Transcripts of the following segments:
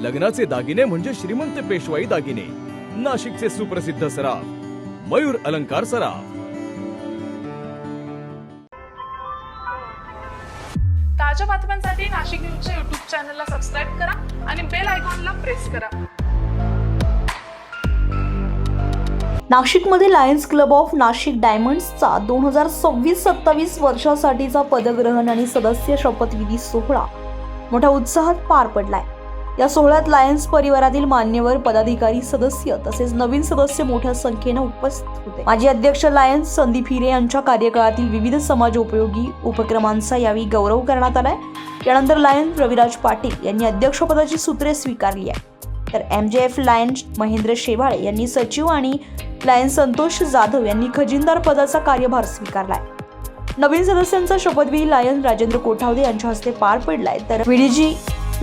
लग्नाचे दागिने म्हणजे श्रीमंत पेशवाई दागिने, नाशिकचे सुप्रसिद्ध सराफ मयूर अलंकार सराफ. ताज्या बातम्यांसाठी नाशिक न्यूजच्या YouTube चॅनलला सबस्क्राईब करा आणि बेल आयकॉनला प्रेस करा. नाशिकमध्ये लायन्स क्लब ऑफ नाशिक डायमंड्सचा 2026-27 वर्षासाठीचा पदग्रहण आणि सदस्य शपथविधी सोहळा मोठ्या उत्साहात पार पडलाय. या सोहळ्यात लायन्स परिवारातील मान्यवर पदाधिकारी, सदस्य तसेच नवीन सदस्य मोठ्या संख्येने उपस्थित होते. माजी अध्यक्ष लायन्स संदीप हिरे यांच्या कार्यकाळातील विविध समाजोपयोगी उपक्रमांचा यावेळी गौरव करण्यात आलाय. यानंतर लायन्स रविराज पाटील यांनी अध्यक्षपदाची सूत्रे स्वीकारली आहे, तर MJF लायन्स महेंद्र शेवाळे यांनी सचिव आणि लायन्स संतोष जाधव यांनी खजिनदार पदाचा कार्यभार स्वीकारलाय. नवीन सदस्यांचा शपथविधी लायन राजेंद्र कोठावदे यांच्या हस्ते पार पडलाय, तर VDG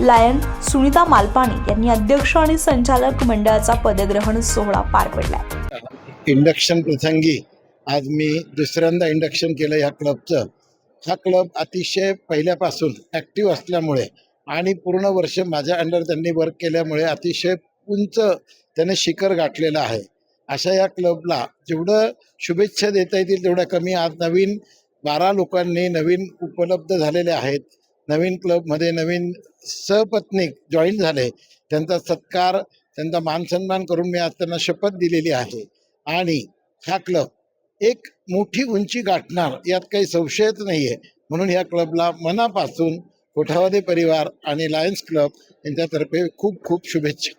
लायन सुनीता मालपाणी यांनी अध्यक्ष आणि संचालक मंडळाचा पदग्रहण सोहळा पार पडलाय. इंडक्शन प्रसंगी आज मी दुसऱ्यांदा इंडक्शन केलं ह्या क्लबचं. हा क्लब अतिशय पहिल्यापासून ॲक्टिव्ह असल्यामुळे आणि पूर्ण वर्ष माझ्या अंडर त्यांनी वर्क केल्यामुळे अतिशय उंच त्याने शिखर गाठलेलं आहे. अशा या क्लबला जेवढं शुभेच्छा देता येतील तेवढ्या कमी. आज नवीन 12 लोकांनी नवीन उपलब्ध झालेले आहेत. नवीन क्लबमध्ये नवीन सहपत्नीक जॉईन झाले. त्यांचा सत्कार, त्यांचा मानसन्मान करून मी आज त्यांना शपथ दिलेली आहे. आणि हा क्लब एक मोठी उंची गाठणार यात काही संशयच नाही आहे. म्हणून ह्या क्लबला मनापासून कोठावदे परिवार आणि लायन्स क्लब यांच्यातर्फे खूप खूप शुभेच्छा.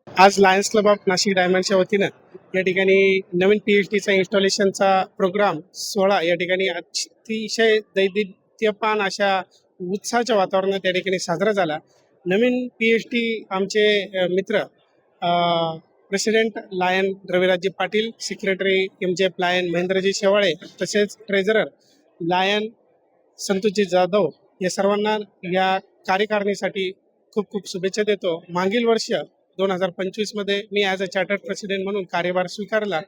आज लायन्स क्लब ऑफ नाशिक डायमंडच्या वतीनं या ठिकाणी नवीन PhDचा इन्स्टॉलेशनचा प्रोग्राम सोहळा या ठिकाणी अतिशय दैदिप्यमान अशा उत्साहाच्या वातावरणात त्या ठिकाणी साजरा झाला. नवीन PhD आमचे मित्र प्रेसिडेंट लायन रविराजजी पाटील, सेक्रेटरी MJF लायन महेंद्रजी शेवाळे, तसेच ट्रेझरर लायन संतोषजी जाधव या सर्वांना या कार्यकारिणीसाठी खूप खूप शुभेच्छा देतो. मागील वर्ष 2025मध्ये मी ॲज अ चार्टर्ड प्रेसिडेंट म्हणून कार्यभार स्वीकारला.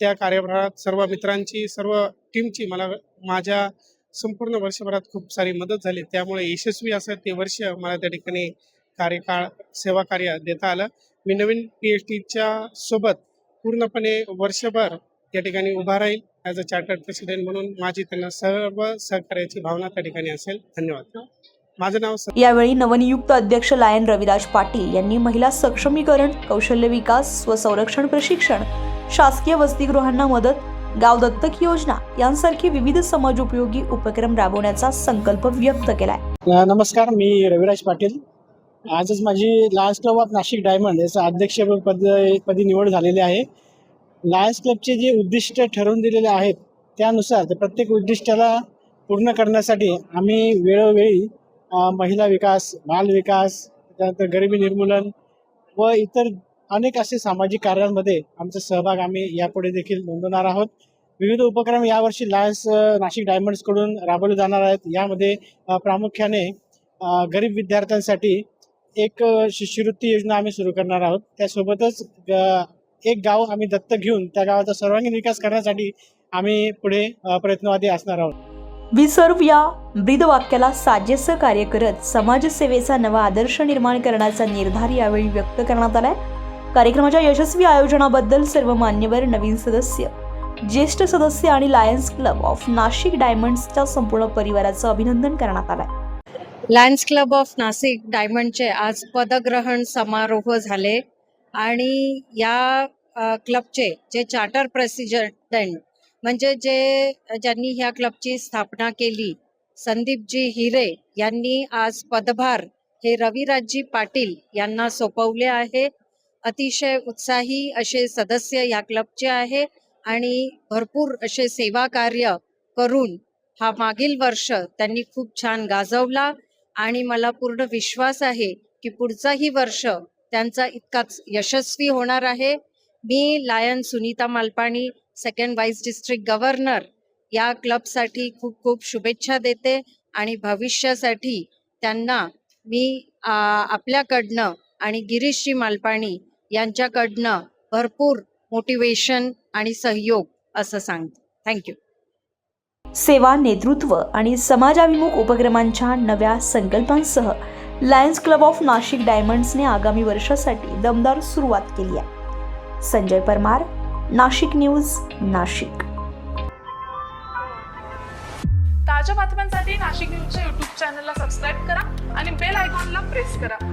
त्या कार्यभारात सर्व मित्रांची, सर्व टीमची मला माझ्या संपूर्ण वर्षभरात खूप सारी मदत झाली. त्यामुळे यशस्वी असं ते वर्ष मला त्या ठिकाणी कार्यकाळ सेवा कार्य देता आलं. मी नवीन PhDच्या सोबत पूर्णपणे वर्षभर त्या ठिकाणी उभा राहील ॲज अ चार्टर्ड प्रेसिडेंट म्हणून. माझी त्यांना सर्व सहकार्याची भावना त्या ठिकाणी असेल. धन्यवाद. माझं नाव. यावेळी नवनियुक्त अध्यक्ष लायन रविराज पाटील यांनी महिला सक्षमीकरण, कौशल्य विकास व संरक्षण प्रशिक्षण, शासकीय वसतिगृहांना मदत, गाव दत्तक योजना यांसारखे विविध समाजोपयोगी उपक्रम राबवण्याचा संकल्प व्यक्त केलाय. नमस्कार, मी रविराज पाटील. आजच माझी Lions Club of Nashik diamond याचा अध्यक्षपदी निवड झालेली आहे. लायन्स क्लबचे जे उद्दिष्ट ठरवून दिलेले आहेत त्यानुसार ते प्रत्येक उद्दिष्टाला पूर्ण करण्यासाठी आम्ही वेळोवेळी महिला विकास, बाल विकास, त्यानंतर गरिबी निर्मूलन व इतर अनेक असे सामाजिक कार्यांमध्ये आमचा सहभाग आम्ही यापुढे देखील नोंदवणार आहोत. विविध उपक्रम यावर्षी लायन्स नाशिक डायमंड्सकडून राबवले जाणार आहेत. यामध्ये प्रामुख्याने गरीब विद्यार्थ्यांसाठी एक शिष्यवृत्ती योजना आम्ही सुरू करणार आहोत. त्यासोबतच एक गाव आम्ही दत्तक घेऊन त्या गावाचा सर्वांगीण विकास करण्यासाठी आम्ही पुढे प्रयत्नवादी असणार आहोत. वी सर्व या ब्रीदवाक्याला साजेसं कार्य करत समाजसेवेचा नवा आदर्श निर्माण करण्याचा निर्धार यावेळी व्यक्त करण्यात आलाय. कार्यक्रमाच्या यशस्वी आयोजनाबद्दल सर्व मान्यवर, नवीन सदस्य, ज्येष्ठ सदस्य आणि लायन्स क्लब ऑफ नाशिक डायमंड्सच्या संपूर्ण परिवाराचं अभिनंदन करण्यात आलंय. लायन्स क्लब ऑफ नाशिक डायमंडचे आज पदग्रहण समारोह झाले आणि या क्लबचे जे चार्टर प्रेसिडेंट म्हणजे ज्यांनी ह्या क्लबची स्थापना केली, संदीपजी हिरे यांनी आज पदभार हे रविराजजी पाटील यांना सोपवले आहे. अतिशय उत्साही असे सदस्य या क्लबचे आहे आणि भरपूर असे सेवा कार्य करून हा मागील वर्ष त्यांनी खूप छान गाजवला आणि मला पूर्ण विश्वास आहे की पुढचाही वर्ष त्यांचा इतकाच यशस्वी होणार आहे. मी lion Sunita Malpani, second vice district governor, या क्लबसाठी खूप खूप शुभेच्छा देते आणि भविष्यासाठी त्यांना मी आपल्याकडनं आणि गिरीशजी मालपाणी यांच्याकडनं भरपूर मोटिवेशन आणि सहयोग असं सांगते. थँक्यू. सेवा, नेतृत्व आणि समाजाभिमुख उपक्रमांच्या नव्या संकल्पांसह लायन्स क्लब ऑफ नाशिक डायमंड्सने आगामी वर्षासाठी दमदार सुरुवात केली आहे. संजय परमार, नाशिक न्यूज, नाशिक. ताज्या बातम्यांसाठी नाशिक न्यूजच्या यूट्यूब चॅनलला सबस्क्राईब करा आणि बेल आयकॉनला प्रेस करा.